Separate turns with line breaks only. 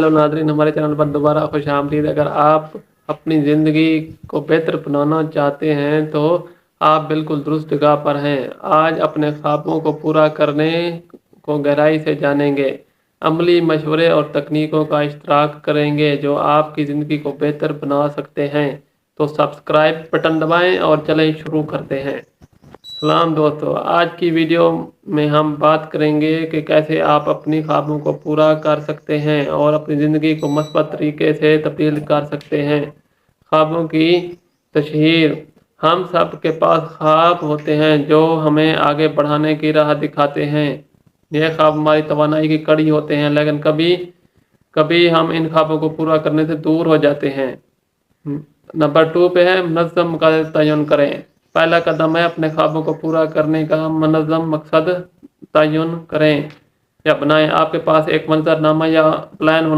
Hello Nadreen, हमारे channel पर दोबारा खुशामदीद। अगर आप अपनी ज़िंदगी को बेहतर बनाना चाहते हैं तो आप बिल्कुल दुरुस्त जगह पर हैं। आज अपने ख्वाबों को पूरा करने को गहराई से जानेंगे, अमली मशवरे और तकनीकों का इश्तराक करेंगे जो आपकी ज़िंदगी को बेहतर बना सकते हैं। तो सब्सक्राइब बटन दबाएं और चलें शुरू करते हैं। सलाम दोस्तों, आज की वीडियो में हम बात करेंगे कि कैसे आप अपनी ख्वाबों को पूरा कर सकते हैं और अपनी ज़िंदगी को मस्बत तरीके से तब्दील कर सकते हैं। ख्वाबों की तशहीर। हम सब के पास ख्वाब होते हैं जो हमें आगे बढ़ाने की राह दिखाते हैं। यह ख्वाब हमारी तवानाई की कड़ी होते हैं, लेकिन कभी कभी हम इन ख्वाबों को पूरा करने से दूर हो जाते हैं। नंबर 2 पे है मुनज़्ज़म मकसद तयन करें। पहला कदम है अपने ख्वाबों को पूरा करने का मुनज़्ज़म मकसद तयन करें या बनाएं। आपके पास एक मंजरनामा या प्लान होना